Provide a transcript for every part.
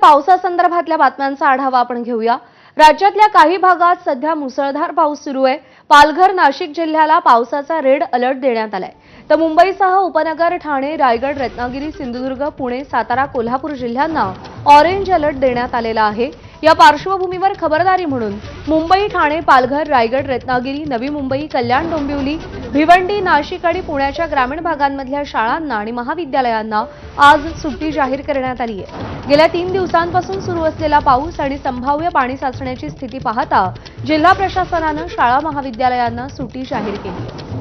पावसासंदर्भातल्या बातम्यांचा आढावा आपण घेऊया। राज्यातल्या काही भागात सध्या मुसळधार पाऊस सुरू आहे। पालघर, नाशिक जिल्ह्याला पावसाचा रेड अलर्ट देण्यात आलाय। तर मुंबईसह उपनगर, ठाणे, रायगड, रत्नागिरी, सिंधुदुर्ग, पुणे, सातारा, कोल्हापूर जिल्ह्यांना ऑरेंज अलर्ट देण्यात आलेला आहे। या पार्श्वभूमीवर खबरदारी म्हणून मुंबई, ठाणे, पालघर, रायगड, रत्नागिरी, नवी मुंबई, कल्याण, डोंबिवली, भिवंडी, नाशिक आणि पुण्याच्या ग्रामीण भागांमधल्या शाळांना आणि महाविद्यालयांना आज सुट्टी जाहीर करण्यात आली आहे। गेल्या 3 दिवसांपासून सुरू असलेला पाऊस आणि संभाव्य पाणी साचण्याची स्थिती पाहता जिल्हा प्रशासनाने शाळा महाविद्यालयांना सुट्टी जाहीर केली आहे।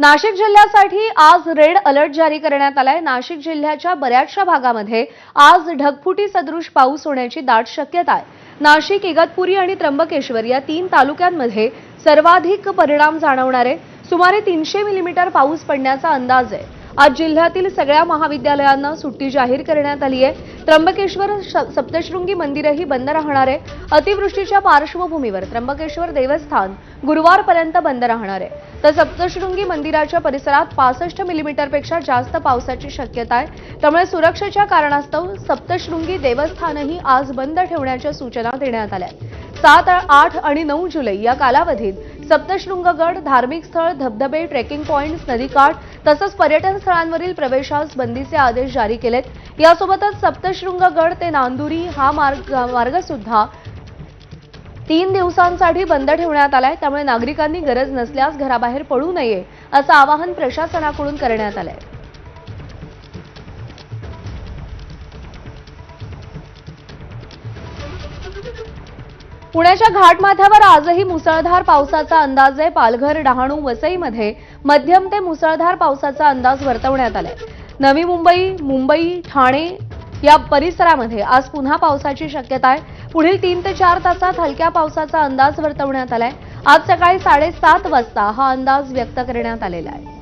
नाशिक जिल्ह्यासाठी आज रेड अलर्ट जारी करण्यात आलाय। नाशिक जिल्ह्याच्या बऱ्याचशा भागामध्ये आज ढगफुटी सदृश पाऊस होण्याची दाट शक्यता आहे। नाशिक, इगतपुरी आणि त्र्यंबकेश्वर या 3 तालुक्यांमध्ये सर्वाधिक परिणाम जाणवणार आहे। सुमारे 300 मिलीमीटर पाऊस पडण्याचा अंदाज आहे। आज जिल्ह्यातील सगळ्या महाविद्यालयांना सुट्टी जाहीर करण्यात आली आहे। त्र्यंबकेश्वर सप्तशृंगी मंदिरही बंद राहणार आहे। अतिवृष्टीच्या पार्श्वभूमीवर त्र्यंबकेश्वर देवस्थान गुरुवारपर्यंत बंद राहणार आहे। तर सप्तशृंगी मंदिराच्या परिसरात 65 मिलीमीटरपेक्षा जास्त पावसाची शक्यता आहे। त्यामुळे सुरक्षेच्या कारणास्तव सप्तशृंगी देवस्थानही आज बंद ठेवण्याच्या सूचना देण्यात आल्या। 7, 8 आणि 9 जुलै या कालावधीत सप्तशृंगगड, धार्मिक स्थळ, धबधबे, ट्रेकिंग पॉइंट्स, नदीकाठ तसंच पर्यटन स्थळांवरील प्रवेशास बंदीचे आदेश जारी केलेत। यासोबतच सप्तशृंगगड ते नांदुरी हा मार्ग सुद्धा 3 दिवसांसाठी बंद ठेवण्यात आलाय। त्यामुळे नागरिकांनी गरज नसल्यास घराबाहेर पडू नये असं आवाहन प्रशासनाकडून करण्यात आलंय। पुण्याच्या घाटमाथ्यावर आजही मुसळधार पावसाचा अंदाज आहे। पालघर, डहाणू, वसईमध्ये मध्यम ते मुसळधार पावसाचा अंदाज वर्तवण्यात आलाय। नवी मुंबई, मुंबई, ठाणे या परिसरामध्ये आज पुन्हा पावसाची शक्यता आहे। पुढील 3 ते 4 तासात हलक्या पावसाचा अंदाज वर्तवण्यात आलाय। आज सकाळी 7:30 वाजता हा अंदाज व्यक्त करण्यात आलेला आहे।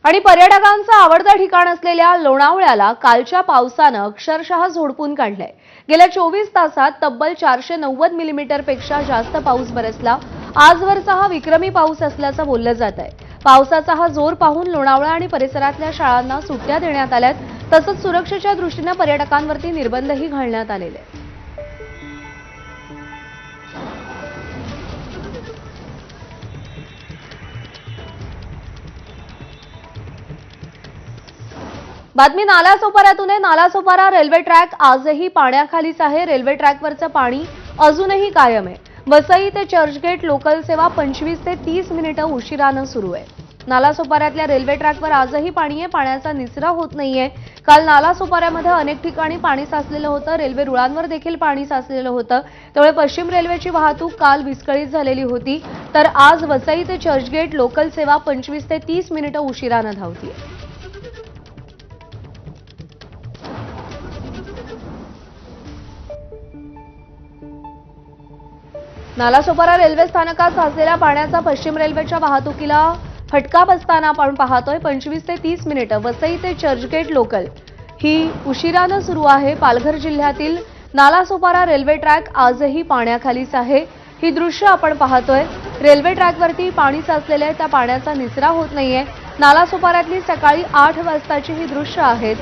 आणि पर्यटकांचं आवडतं ठिकाण असलेल्या लोणावळ्याला कालच्या पावसानं अक्षरशः झोडपून काढलंय। गेल्या 24 तासात तब्बल 490 मिलीमीटरपेक्षा जास्त पाऊस बरसला। आजवरचा हा विक्रमी पाऊस असल्याचं बोललं जात आहे। पावसाचा हा जोर पाहून लोणावळा आणि परिसरातल्या शाळांना सुट्ट्या देण्यात आल्यात। तसंच सुरक्षेच्या दृष्टीने पर्यटकांवरती निर्बंधही घालण्यात आलेले आहेत। बातमी नालासोपाऱ्यातून आहे। नालासोपारा रेल्वे ट्रॅक आजही पाण्याखालीच आहे। रेल्वे ट्रॅकवरचं पाणी अजूनही कायम आहे। वसई ते चर्चगेट लोकल सेवा 25 ते 30 मिनिटं उशिरानं सुरू आहे। नालासोपाऱ्यातल्या रेल्वे ट्रॅकवर आजही पाणी आहे। पाण्याचा निचरा होत नाहीये। काल नालासोपाऱ्यामध्ये अनेक ठिकाणी पाणी साचलेलं होतं। रेल्वे रुळांवर देखील पाणी साचलेलं होतं। त्यामुळे पश्चिम रेल्वेची वाहतूक काल विस्कळीत झालेली होती। तर आज वसई ते चर्चगेट लोकल सेवा 25 ते 30 मिनिटं उशिरानं धावतीये। नालासोपारा रेल्वे स्थानकात साचलेल्या पाण्याचा पश्चिम रेल्वेच्या वाहतुकीला फटका बसताना आपण पाहतोय। 25 ते 30 मिनिटं वसई ते चर्चगेट लोकल ही उशिरानं सुरू आहे। पालघर जिल्ह्यातील नालासोपारा रेल्वे ट्रॅक आजही पाण्याखालीच आहे। ही दृश्य आपण पाहतोय। रेल्वे ट्रॅकवरती पाणी साचलेलं आहे। त्या पाण्याचा निचरा होत नाहीये। नालासोपाऱ्यातली सकाळी 8 वाजताची ही दृश्य आहेत।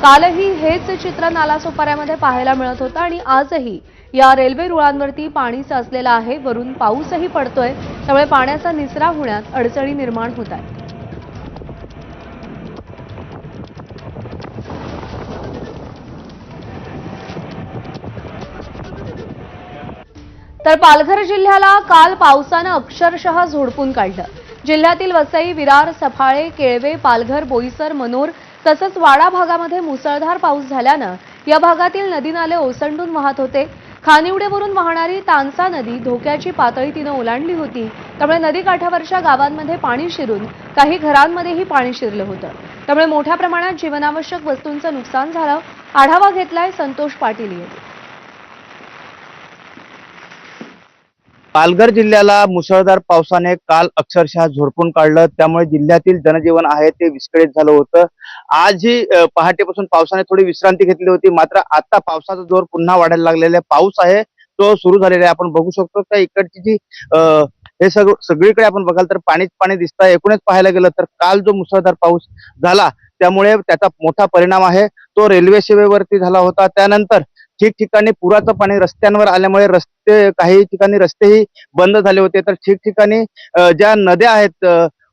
कालही हेच चित्र नालासोपाऱ्यामध्ये पाहायला मिळत होतं आणि आजही या रेल्वे रुळांवरती पाणी साचलेलं आहे। वरून पाऊसही पडतोय। त्यामुळे पाण्याचा निचरा होण्यात अडचणी निर्माण होत आहेत। तर पालघर जिल्ह्याला काल पावसानं अक्षरशः झोडपून काढलं। जिल्ह्यातील वसई, विरार, सफाळे, केळवे, पालघर, बोईसर, मनोर तसंच वाडा भागामध्ये मुसळधार पाऊस झाल्यानं या भागातील नदी नाले ओसंडून वाहत होते। खानिवडेवरून वाहणारी तानसा नदी धोक्याची पातळी तिनं ओलांडली होती। त्यामुळे नदीकाठावरच्या गावांमध्ये पाणी शिरून काही घरांमध्येही पाणी शिरलं होतं। त्यामुळे मोठ्या प्रमाणात जीवनावश्यक वस्तूंचं नुकसान झालं। आढावा घेतलाय संतोष पाटील यांनी। पालघर जिल्ह्याला मुसळधार पावसाने काल अक्षरशः झोडपून काढलं. त्यामुळे जिल्ह्यातील जनजीवन आहे ते विस्कळीत झालं होतं. आजही पहाटेपासून पावसाने थोडी विश्रांती घेतली होती. मात्र आता पावसाचा जोर पुन्हा वाढायला लागलेला आहे. पाऊस आहे तो सुरू झालेला आहे. आपण बघू शकतो का इकडची जी हे सगळीकडे आपण बघाल तर पाणीच पाणी दिसत आहे. एकूणच पाहायला गेलं तर काल जो मुसळधार पाऊस झाला त्यामुळे त्याचा मोठा परिणाम आहे तो रेल्वे सेवेवरती झाला होता. त्यानंतर ठिकठिकाणी पुराचं पाणी रस्त्यांवर आल्यामुळे काही ठिकाणी रस्तेही बंद झाले होते. तर ठिकठिकाणी ज्या नद्या आहेत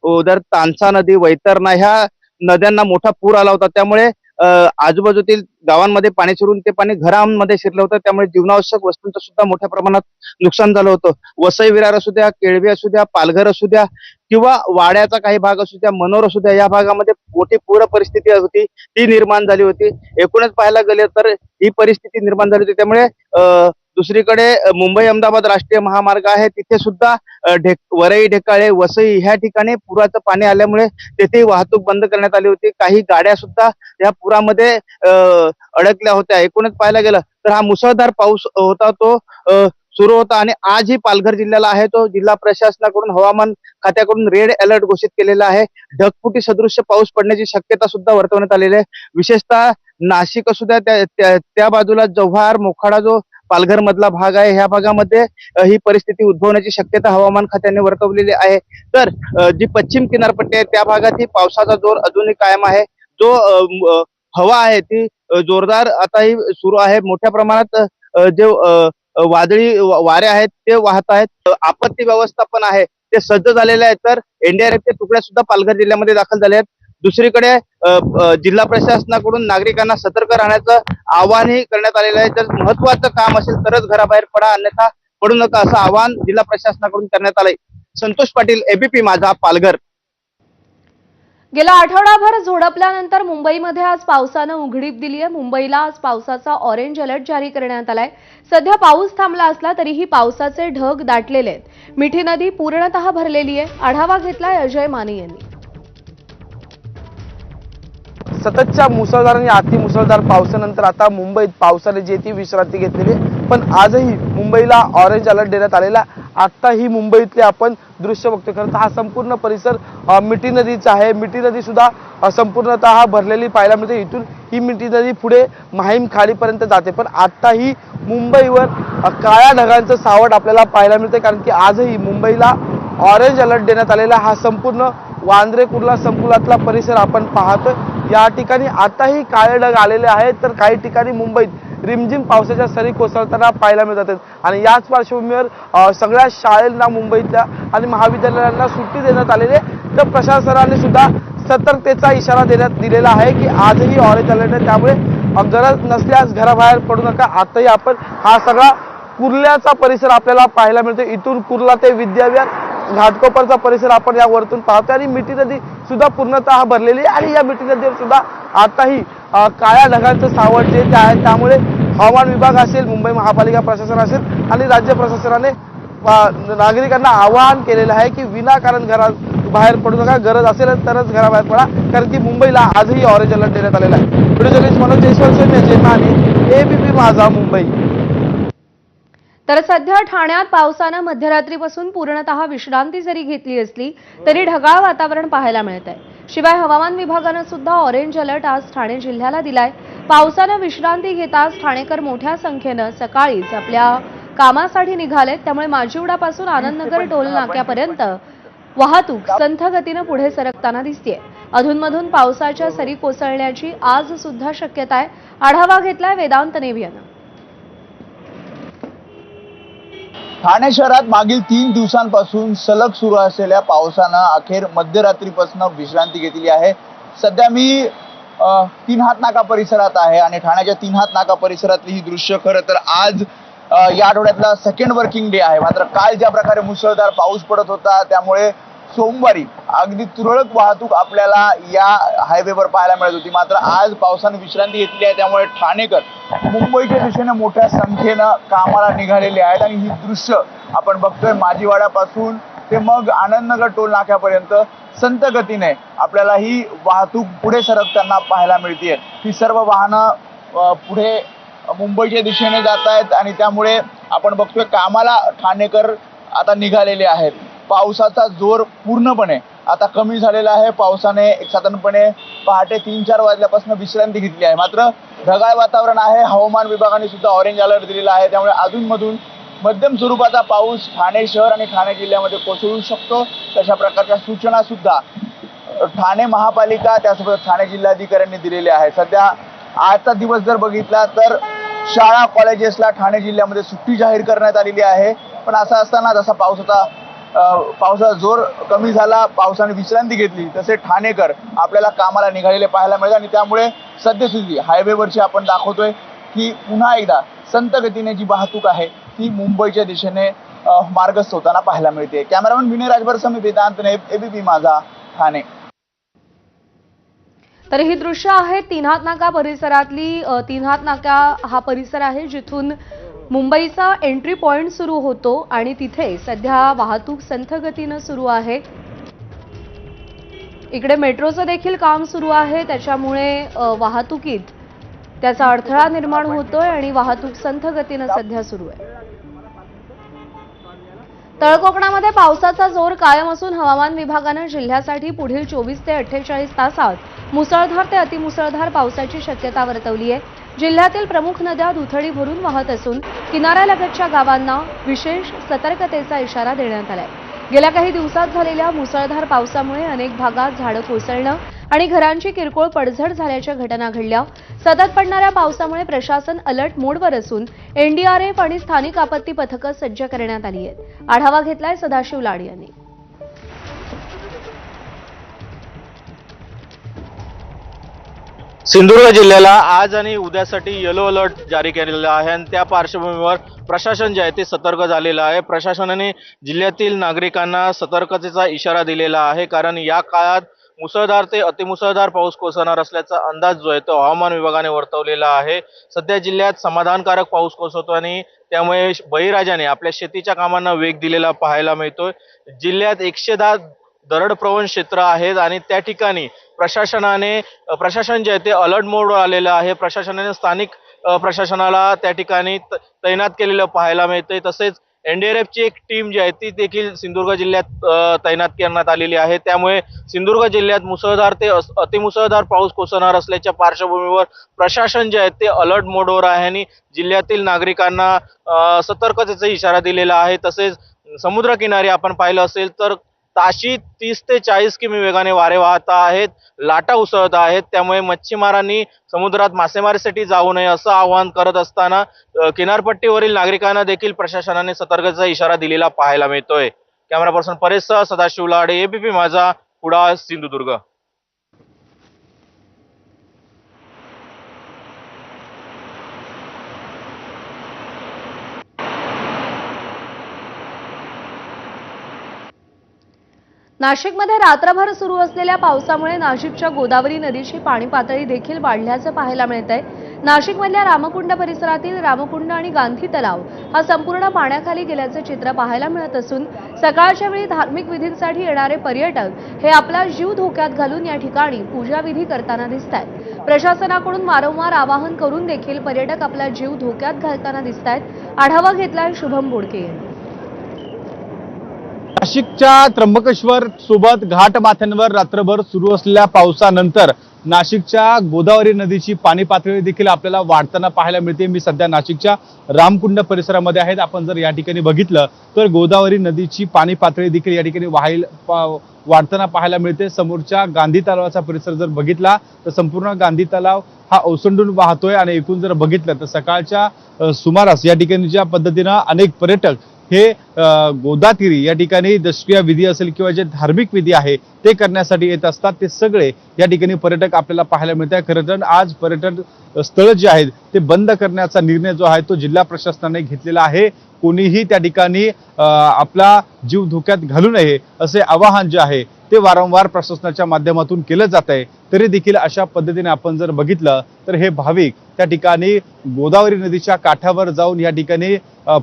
उदर तानसा नदी, वैतरणा ह्या नद्यांना मोठा पूर आला होता. त्यामुळे आजूबाजूतील गावांमध्ये पाणी शिरून ते पाणी घरांमध्ये शिरलं होतं. त्यामुळे जीवनावश्यक वस्तूंचं सुद्धा मोठ्या प्रमाणात नुकसान झालं होतं. वसई विरार असू द्या, केळवी असू द्या, पालघर असू द्या किंवा वाड्याचा काही भाग असू द्या, मनोर असू द्या, या भागामध्ये मोठी पूर परिस्थिती होती ती निर्माण झाली होती. एकूणच पाहायला गेले तर ही परिस्थिती निर्माण झाली होती. त्यामुळे दुसरीकडे मुंबई अहमदाबाद राष्ट्रीय महामार्ग आहे तिथे सुद्धा वरई, ढेकाळे, वसई ह्या ठिकाणी पुराचं पाणी आल्यामुळे तेथे वाहतूक बंद करण्यात आली होती. काही गाड्या सुद्धा या पुरामध्ये अडकल्या होत्या. एकूणच पाहायला गेलं तर हा मुसळधार पाऊस होता तो सुरू होता आणि आजही पालघर जिल्ह्याला आहे तो जिल्हा प्रशासनाकडून हवामान खात्याकडून रेड अलर्ट घोषित केलेला आहे. ढगफुटी सदृश्य पाऊस पडण्याची शक्यता सुद्धा वर्तवण्यात आलेली आहे. विशेषतः नाशिक असू द्या त्या बाजूला जव्हार, मोखाडा जो पालघर मधला भाग आहे ह्या भागामध्ये ही परिस्थिती उद्भवण्याची शक्यता हवामान खात्याने वर्तवलेली आहे. तर जी पश्चिम किनारपट्टी आहे त्या भागात ही पावसाचा जोर अजूनही कायम आहे. जो हवा आहे ती जोरदार आताही सुरू आहे. मोठ्या प्रमाणात जे वादळी वारे आहेत ते वाहत आहेत. आपत्ती व्यवस्थापन आहे ते सज्ज झालेले आहे. तर एनडीआरएफचे तुकड्या सुद्धा पालघर जिल्ह्यामध्ये दाखल झाले आहेत. दुसरीकडे जिल्हा प्रशासनाकडून नागरिकांना सतर्क राहण्याचं आवाहनही करण्यात आलेलं आहे. जर महत्वाचं काम असेल तरच घराबाहेर पडा, अन्यथा पडू नका असं आवाहन जिल्हा प्रशासनाकडून करण्यात आलंय. संतोष पाटील, एबीपी माझा, पालघर. गेला आठवडाभर झोडपल्यानंतर मुंबईमध्ये आज पावसानं उघडीप दिली आहे. मुंबईला आज पावसाचा ऑरेंज अलर्ट जारी करण्यात आलाय. सध्या पाऊस थांबला असला तरीही पावसाचे ढग दाटलेले आहेत. मिठी नदी पूर्णतः भरलेली आहे. आढावा घेतलाय अजय माने यांनी. सततच्या मुसळधार आणि अतिमुसळधार पावसानंतर आता मुंबईत पावसाने जे ती विश्रांती घेतलेली, पण आजही मुंबईला ऑरेंज अलर्ट देण्यात आलेला. आता ही मुंबईतले आपण दृश्य बघतोय. खरं तर हा संपूर्ण परिसर मिठी नदीचा आहे. मिठी नदी सुद्धा संपूर्णतः भरलेली पाहायला मिळते. इथून ही मिठी नदी पुढे माहीम खाडीपर्यंत जाते. पण आताही मुंबईवर काळ्या ढगांचं सावट आपल्याला पाहायला मिळते, कारण की आजही मुंबईला ऑरेंज अलर्ट देण्यात आलेला. हा संपूर्ण वांद्रे कुर्ला संकुलातला परिसर आपण पाहतोय. या ठिकाणी आताही काळे ढग आलेले आहेत, तर काही ठिकाणी मुंबईत रिमझिम पावसाच्या सरी कोसळताना पाहायला मिळतात. आणि याच पार्श्वभूमीवर सगळ्या शाळांना मुंबईतल्या आणि महाविद्यालयांना सुट्टी देण्यात आलेली आहे. तर प्रशासनाने सुद्धा सतर्कतेचा इशारा दिलेला आहे की आजही ऑरेंज अलर्ट आहे, त्यामुळे गरज नसल्यास घराबाहेर पडू नका. आताही आपण हा सगळा कुर्ल्याचा परिसर आपल्याला पाहायला मिळतो. इथून कुर्ला ते विद्याविहार घाटकोपरचा परिसर आपण या वरतून पाहतोय. आणि मिठी नदी सुद्धा पूर्णतः भरलेली आहे. आणि या मिठी नदीवर सुद्धा आताही काळ्या ढगांचं सावट जे आहे, त्यामुळे हवामान विभाग असेल, मुंबई महापालिका प्रशासन असेल आणि राज्य प्रशासनाने नागरिकांना आवाहन केलेलं आहे की विनाकारण घरात बाहेर पडू नका. गरज असेल तरच घराबाहेर पडा, कारण की मुंबईला आजही ऑरेंज अलर्ट देण्यात आलेला आहे. Video journalist Manoj Jaiswal, ABP माझा, मुंबई. तर सध्या ठाण्यात पावसानं मध्यरात्रीपासून पूर्णतः विश्रांती जरी घेतली असली तरी ढगाळ वातावरण पाहायला मिळत आहे. शिवाय हवामान विभागानं सुद्धा ऑरेंज अलर्ट आज ठाणे जिल्ह्याला दिलाय. पावसानं विश्रांती घेताच ठाणेकर मोठ्या संख्येनं सकाळीच आपल्या कामासाठी निघालेत. त्यामुळे माजिवडापासून आनंदनगर टोल नाक्यापर्यंत वाहतूक संथ गतीनं पुढे सरकताना दिसतेय. अधूनमधून पावसाच्या सरी कोसळण्याची आज सुद्धा शक्यता आहे. आढावा घेतलाय वेदांत नेवी यानं. ठाणे शहरात मागील 3 दिवसांपासून सलग सुरू असलेल्या पावसानं अखेर मध्यरात्रीपासून विश्रांती घेतली आहे. सध्या मी तीन हात नाका परिसरात आहे आणि ठाण्याच्या तीन हात नाका परिसरातली ही दृश्य खरं तर आज या आठवड्यातला सेकंड वर्किंग डे आहे. मात्र काल ज्या प्रकारे मुसळधार पाऊस पडत होता त्यामुळे सोमवारी अगदी तुरळक वाहतूक आपल्याला या हायवेवर पाहायला मिळत होती. मात्र आज पावसाने विश्रांती घेतली आहे, त्यामुळे ठाणेकर मुंबईच्या दिशेने मोठ्या संख्येनं कामाला निघालेले आहेत. आणि ही दृश्य आपण बघतोय माजिवाड्यापासून ते मग आनंदनगर टोल नाक्यापर्यंत संत गतीने आपल्याला ही वाहतूक पुढे सरकताना पाहायला मिळते. ही सर्व वाहनं पुढे मुंबईच्या दिशेने जात आहेत आणि त्यामुळे आपण बघतोय कामाला ठाणेकर आता निघालेले आहेत. पावसाचा जोर पूर्णपणे आता कमी झालेला आहे. पावसाने साधारणपणे पहाटे 3-4 वाजल्यापासून विश्रांती घेतली आहे. मात्र ढगाळ वातावरण आहे. हवामान विभागाने सुद्धा ऑरेंज अलर्ट दिलेला आहे. त्यामुळे अधूनमधून मध्यम स्वरूपाचा पाऊस ठाणे शहर आणि ठाणे जिल्ह्यामध्ये कोसळू शकतो. तशा प्रकारच्या सूचना सुद्धा ठाणे महापालिका त्यासोबत ठाणे जिल्हाधिकाऱ्यांनी दिलेल्या आहेत. सध्या आजचा दिवस जर बघितला तर शाळा कॉलेजेसला ठाणे जिल्ह्यामध्ये सुट्टी जाहीर करण्यात आलेली आहे. पण असं असताना जसा पावसाचा जोर कमी झाला, पावसाने विश्रांती घेतली, तसे ठाणेकर आपल्याला कामाला निघालेले पाहायला मिळतात. आणि त्यामुळे सद्यस्थिती हायवेवरची आपण दाखवतोय की पुन्हा एकदा संत गतीने जी वाहतूक आहे ती मुंबईच्या दिशेने मार्गस्थ होताना पाहायला मिळते. कॅमेरामन विनय राजभर समी वेदांत, एबीपी माझा, ठाणे. तर ही दृश्य आहेत तीन नाका परिसरातली. तीन नाका हा परिसर आहे जिथून मुंबईचा एंट्री पॉइंट सुरू होतो आणि तिथे सध्या वाहतूक संथ गतीनं सुरू आहे. इकडे मेट्रोचं देखील काम सुरू आहे, त्याच्यामुळे वाहतुकीत त्याचा अडथळा निर्माण होतोय आणि वाहतूक संथ गतीनं सध्या सुरू आहे. तळकोकणामध्ये पावसाचा जोर कायम असून हवामान विभागानं जिल्ह्यासाठी पुढील 24 ते 48 तासात मुसळधार ते अतिमुसळधार पावसाची शक्यता वर्तवली आहे. जिल्ह्यातील प्रमुख नद्या दुथडी भरून वाहत असून किनाऱ्यालगतच्या गावांना विशेष सतर्कतेचा इशारा देण्यात आलाय. गेल्या काही दिवसात झालेल्या मुसळधार पावसामुळे अनेक भागात झाडं कोसळणं आणि घरांची किरकोळ पडझड झाल्याच्या घटना घडल्या. सतत पडणाऱ्या पावसामुळे प्रशासन अलर्ट मोडवर असून एनडीआरएफ आणि स्थानिक आपत्ती पथकं सज्ज करण्यात आली आहेत. आढावा घेतलाय सदाशिव लाड यांनी. सिंधुदुर्ग जिल्ह्याला आज आणि उद्यासाठी येलो अलर्ट जारी केलेला आहे आणि त्या पार्श्वभूमीवर प्रशासन जे आहे ते सतर्क झालेलं आहे. प्रशासनाने जिल्ह्यातील नागरिकांना सतर्कतेचा इशारा दिलेला आहे, कारण या काळात मुसळधार ते अतिमुसळधार पाऊस कोसळणार असल्याचा अंदाज जो आहे तो हवामान विभागाने वर्तवलेला आहे. सध्या जिल्ह्यात समाधानकारक पाऊस कोसळतो आणि त्यामुळे बळीराजाने आपल्या शेतीच्या कामांना वेग दिलेला पाहायला मिळतोय. जिल्ह्यात 110 दरडप्रवण क्षेत्र आहेत आणि त्या ठिकाणी प्रशासन जे आहे ते अलर्ट मोडवर आलेलं आहे. प्रशासनाने स्थानिक प्रशासनाला त्या ठिकाणी तैनात केलेलं पाहायला मिळतंय. तसेच एनडीआरएफची एक टीम जी आहे ती देखील सिंधुदुर्ग जिल्ह्यात तैनात करण्यात आलेली आहे. त्यामुळे सिंधुदुर्ग जिल्ह्यात मुसळधार ते अतिमुसळधार पाऊस कोसळणार असल्याच्या पार्श्वभूमीवर प्रशासन जे आहे ते अलर्ट मोडवर आहे आणि जिल्ह्यातील नागरिकांना सतर्कतेचा इशारा दिलेला आहे. तसेच समुद्रकिनारी आपण पाहिलं असेल तर ताशी 30 ते 40 किमी वेगाने वारे वाहत आहेत, लाटा उसळत आहेत. त्यामुळे मच्छीमारांनी समुद्रात मासेमारीसाठी जाऊ नये असं आवाहन करत असताना किनारपट्टीवरील नागरिकांना देखील प्रशासनाने सतर्कतेचा इशारा दिलेला पाहायला मिळतोय. कॅमेरा पर्सन परेशसह सदाशिव लाडे, एबीपी माझा, कुडाळ, सिंधुदुर्ग. नाशिकमध्ये रात्रभर सुरू असलेल्या पावसामुळे नाशिकच्या गोदावरी नदीची पाणी पातळी देखील वाढल्याचं पाहायला मिळतंय. नाशिकमधल्या रामकुंड परिसरातील रामकुंड आणि गांधी तलाव हा संपूर्ण पाण्याखाली गेल्याचं चित्र पाहायला मिळत असून सकाळच्या वेळी धार्मिक विधींसाठी येणारे पर्यटक हे आपला जीव धोक्यात घालून या ठिकाणी पूजाविधी करताना दिसतायत. प्रशासनाकडून वारंवार आवाहन करून देखील पर्यटक आपला जीव धोक्यात घालताना दिसतायत. आढावा घेतलाय शुभम बोडके यांनी. नाशिकच्या त्र्यंबकेश्वर सोबत घाटमाथ्यांवर रात्रभर सुरू असलेल्या पावसानंतर नाशिकच्या गोदावरी नदीची पाणी पातळी देखील आपल्याला वाढताना पाहायला मिळते. मी सध्या नाशिकच्या रामकुंड परिसरामध्ये आहेत. आपण जर या ठिकाणी बघितलं तर गोदावरी नदीची पाणी पातळी देखील या ठिकाणी वाढताना पाहायला मिळते. समोरच्या गांधी तलावाचा परिसर जर बघितला तर संपूर्ण गांधी तलाव हा ओसंडून वाहतोय आणि एकूण जर बघितलं तर सकाळच्या सुमारास या ठिकाणी ज्या पद्धतीनं अनेक पर्यटक हे गोदातीरी या ठिकाणी दशक्रिया विधी असेल किंवा जे धार्मिक विधी आहे ते करण्यासाठी येत असतात, ते सगळे या ठिकाणी पर्यटक आपल्याला पाहायला मिळत आहे. खरं तर आज पर्यटन स्थळ जे आहेत ते बंद करण्याचा निर्णय जो आहे तो जिल्हा प्रशासनाने घेतलेला आहे. कोणीही त्या ठिकाणी आपला जीव धोक्यात घालू नये असे आवाहन जे आहे ते वारंवार प्रशासनाच्या माध्यमातून केलं जात आहे. तरी देखील अशा पद्धतीने आपण जर बघितलं तर हे भाविक त्या ठिकाणी गोदावरी नदीच्या काठावर जाऊन या ठिकाणी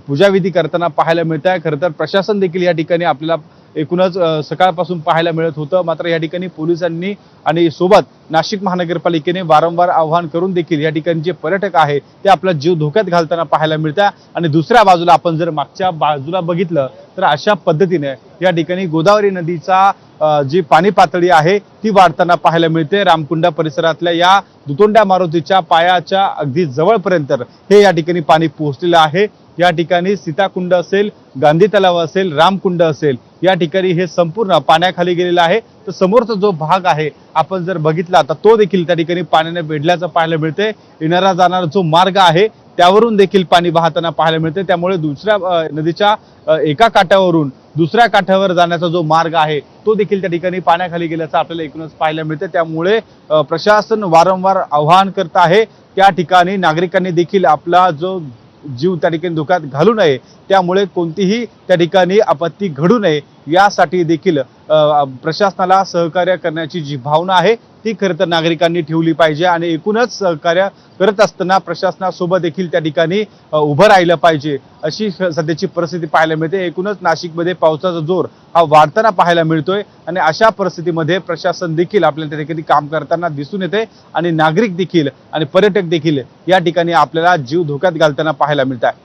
पूजाविधी करताना पाहायला मिळत आहे. खरं तर प्रशासन देखील या ठिकाणी आपल्याला एकूणच सकाळपासून पाहायला मिळत होतं. मात्र या ठिकाणी पोलिसांनी आणि सोबत नाशिक महानगरपालिकेने वारंवार आवाहन करून देखील या ठिकाणी जे पर्यटक आहे ते आपला जीव धोक्यात घालताना पाहायला मिळतात. आणि दुसऱ्या बाजूला आपण जर मागच्या बाजूला बघितलं तर अशा पद्धतीने या ठिकाणी गोदावरी नदीचा जी पाणी पातळी आहे ती वाढताना पाहायला मिळते. रामकुंडा परिसरातल्या या दुतोंड्या मारुतीच्या पायाच्या अगदी जवळपर्यंत हे या ठिकाणी पाणी पोहोचलेलं आहे. या ठिकाणी सीताकुंड असेल, गांधी तलाव असेल, रामकुंड असेल, या ठिकाणी हे संपूर्ण पाण्याखाली गेलेलं आहे. तर समोरचा जो भाग आहे आपण जर बघितला तर तो देखील त्या ठिकाणी पाण्याने वेढल्याचं पाहायला मिळते. येणारा जाणारा जो मार्ग आहे त्यावरून देखील पाणी वाहताना पाहायला मिळते. त्यामुळे दुसऱ्या नदीच्या एका काठावरून दुसऱ्या काठावर जाण्याचा जो मार्ग आहे तो देखील त्या ठिकाणी पाण्याखाली गेल्याचं आपल्याला एकूणच पाहायला मिळते. त्यामुळे प्रशासन वारंवार आवाहन करत आहे त्या ठिकाणी नागरिकांनी देखील आपला जो जीव त्या ठिकाणी धोक्यात घालू नये, त्यामुळे कोणतीही त्या ठिकाणी आपत्ती घडू नये यासाठी देखील प्रशासनाला सहकार्य करण्याची जी भावना आहे ती खरं तर नागरिकांनी ठेवली पाहिजे. आणि एकूणच सहकार्य करत असताना प्रशासनासोबत देखील त्या ठिकाणी उभं राहिलं पाहिजे अशी सध्याची परिस्थिती पाहायला मिळते. एकूणच नाशिकमध्ये पावसाचा जोर हा वाढताना पाहायला मिळतोय आणि अशा परिस्थितीमध्ये प्रशासन देखील आपल्याला त्या ठिकाणी काम करताना दिसून येते आणि नागरिक देखील आणि पर्यटक देखील या ठिकाणी आपल्याला जीव धोक्यात घालताना पाहायला मिळत आहे.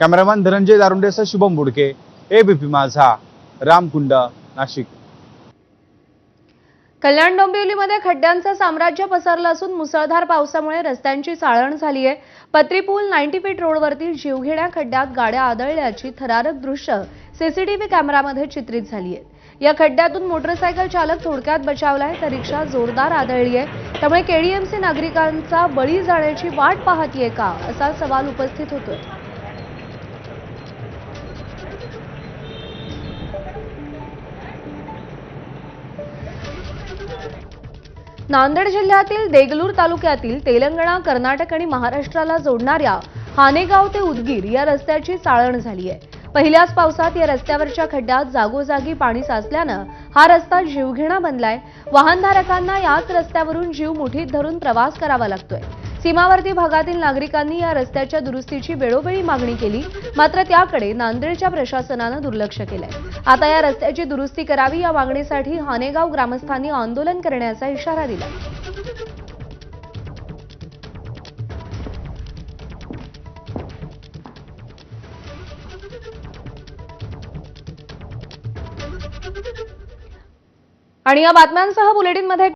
कॅमेरामॅन धनंजय दारुंडेसह शुभम बुडके, एबीपी माझा, रामकुंड, नाशिक. कल्याण डोंबिवलीमध्ये खड्ड्यांचं साम्राज्य पसरलं असून मुसळधार पावसामुळे रस्त्यांची चाळण झाली आहे. पत्री पूल 90 फीट रोडवरती जीवघेण्या खड्ड्यात गाड्या आदळल्याची थरारक दृश्य सीसीटीव्ही कॅमेरामध्ये चित्रित झाली आहेत. या खड्ड्यातून मोटरसायकल चालक थोडक्यात बचावलाय तर रिक्षा जोरदार आदळली आहे. त्यामुळे केडीएमसी नागरिकांचा बळी जाण्याची वाट पाहतीये का असा सवाल उपस्थित होतोय. नांदेड जिल्ह्यातील देगलूर तालुक्यातील तेलंगणा, कर्नाटक आणि महाराष्ट्राला जोडणाऱ्या हानेगाव ते उदगीर या रस्त्याची चाळण झाली आहे. पहिल्याच पावसात या रस्त्यावरच्या खड्ड्यात जागोजागी पाणी साचल्यानं हा रस्ता जीवघेणा बनलाय. वाहनधारकांना याच रस्त्यावरून जीव मुठीत धरून प्रवास करावा लागतोय. सीमावर्ती भागातील नागरिकांनी या रस्त्याच्या दुरुस्तीची वेळोवेळी मागणी केली, मात्र त्याकडे नांदेडच्या प्रशासनानं दुर्लक्ष केलंय. आता या रस्त्याची दुरुस्ती करावी या मागणीसाठी हानेगाव ग्रामस्थांनी आंदोलन करण्याचा इशारा दिला. आणि या बातम्यांसह बुलेटिनमध्ये